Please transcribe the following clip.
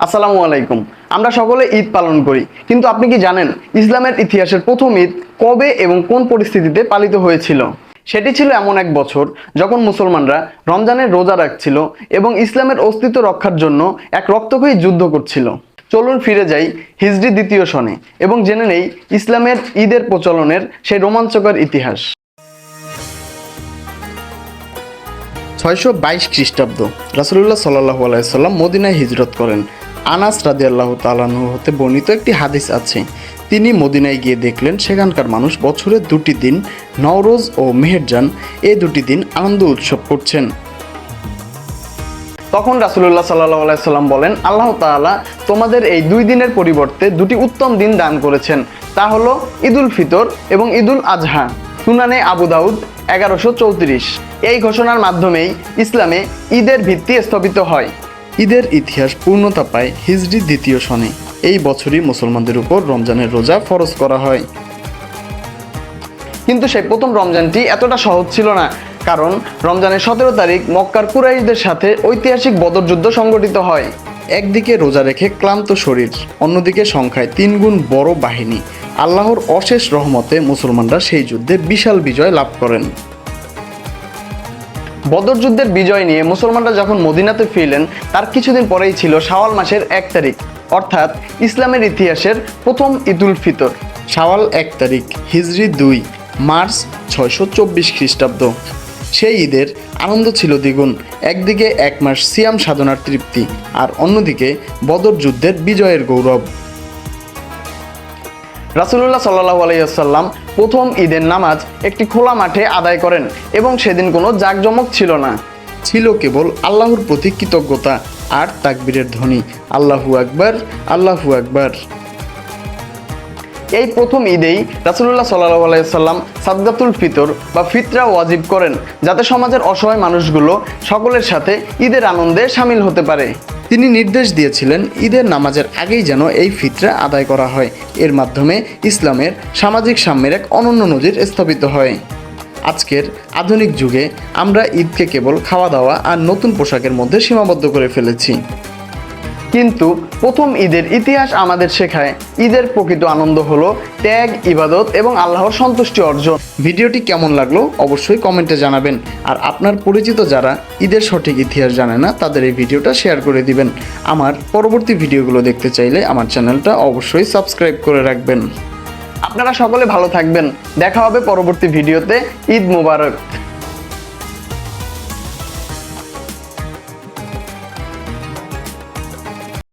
আসসালামু আলাইকুম। আমরা সকলে ঈদ পালন করি, কিন্তু আপনি কি জানেন ইসলামের ইতিহাসের প্রথম ঈদ কবে এবং কোন পরিস্থিতিতে পালিত হয়েছিল? সেটি ছিল এমন এক বছর যখন মুসলমানরা রমজানের রোজা রাখছিল এবং ইসলামের অস্তিত্ব রক্ষার জন্য এক রক্তক্ষয়ী যুদ্ধ করছিল। চলুন ফিরে যাই হিজরি দ্বিতীয় সনে এবং জেনে নেই ইসলামের ঈদের প্রচলনের সেই রোমাঞ্চকর ইতিহাস। 622 খ্রিস্টাব্দ রাসূলুল্লাহ সাল্লাল্লাহু আলাইহি সাল্লাম মদিনায় হিজরত করেন। আনাস রাদিয়াল্লাহু তাআলা আনহু হতে বর্ণিত একটি হাদিস আছে, তিনি মদিনায় গিয়ে দেখলেন সেখানকার মানুষ বছরের দুটি দিন নওরোজ ও মেহেরজান এই দুটি দিন আনন্দ উৎসব করছেন। তখন রাসূলুল্লাহ সাল্লাল্লাহু আলাইহি সাল্লাম বলেন, আল্লাহ তাআলা তোমাদের এই দুই দিনের পরিবর্তে দুটি উত্তম দিন দান করেছেন, তা হলো ঈদুল ফিতর এবং ঈদুল আজহা। সুনানে আবু দাউদ 1134। এই ঘোষণার মাধ্যমেই ইসলামে ঈদের ভিত্তি স্থাপিত হয়। ঈদের ইতিহাস পূর্ণতা পায় হিজরি দ্বিতীয় সনে। এই বছরই মুসলমানদের উপর রমজানের রোজা ফরজ করা হয়। কিন্তু সেই প্রথম রমজানটি এতটা সহজ ছিল না, কারণ রমজানের 17 তারিখ মক্কার কুরাইশদের সাথে ঐতিহাসিক বদর যুদ্ধ সংঘটিত হয়। একদিকে রোজা রেখে ক্লান্ত শরীর, অন্যদিকে সংখ্যায় 3 গুণ বড় বাহিনী। আল্লাহর অশেষ রহমতে মুসলমানরা সেই যুদ্ধে বিশাল বিজয় লাভ করেন। বদর যুদ্ধের বিজয় নিয়ে মুসলমানরা যখন মদিনাতে ফিরলেন, তার কিছুদিন পরেই ছিল শাওয়াল মাসের 1 তারিখ, অর্থাৎ ইসলামের ইতিহাসের প্রথম ঈদুল ফিতর। শাওয়াল 1 তারিখ হিজরি 2 মার্চ 624 খ্রিস্টাব্দ। সেই ঈদের আনন্দ ছিল দ্বিগুণ। একদিকে 1 মাস সিয়াম সাধনার তৃপ্তি, আর অন্যদিকে বদর যুদ্ধের বিজয়ের গৌরব। রাসূলুল্লাহ সাল্লাল্লাহু আলাইহি ওয়াসাল্লাম প্রথম ঈদের নামাজ একটি খোলা মাঠে আদায় করেন এবং সেদিন কোনো জাঁকজমক ছিল না, ছিল কেবল আল্লাহর প্রতি কৃতজ্ঞতা আর তাকবীরের ধ্বনি, আল্লাহু আকবার, আল্লাহু আকবার। এই প্রথম ঈদেই রাসূলুল্লাহ সাল্লাল্লাহু আলাইহি ওয়াসাল্লাম সাদকাতুল ফিতর বা ফিতরা ওয়াজিব করেন, যাতে সমাজের অসহায় মানুষগুলো সকলের সাথে ঈদের আনন্দে শামিল হতে পারে। তিনি নির্দেশ দিয়েছিলেন ঈদের নামাজের আগেই যেন এই ফিতরা আদায় করা হয়। এর মাধ্যমে ইসলামের সামাজিক সাম্যের এক অনন্য নজির স্থাপিত হয়। আজকের আধুনিক যুগে আমরা ঈদকে কেবল খাওয়া দাওয়া আর নতুন পোশাকের মধ্যে সীমাবদ্ধ করে ফেলেছি, কিন্তু প্রথম ঈদের ইতিহাস আমাদের শেখায় ঈদের প্রকৃত আনন্দ হলো ত্যাগ, ইবাদত এবং আল্লাহর সন্তুষ্টি অর্জন। ভিডিওটি কেমন লাগলো অবশ্যই কমেন্টে জানাবেন, আর আপনার পরিচিত যারা ঈদের সঠিক ইতিহাস জানে না তাদের এই ভিডিওটা শেয়ার করে দিবেন। আমার পরবর্তী ভিডিওগুলো দেখতে চাইলে আমার চ্যানেলটা অবশ্যই সাবস্ক্রাইব করে রাখবেন। আপনারা সকলে ভালো থাকবেন, দেখা হবে পরবর্তী ভিডিওতে। ঈদ মোবারক।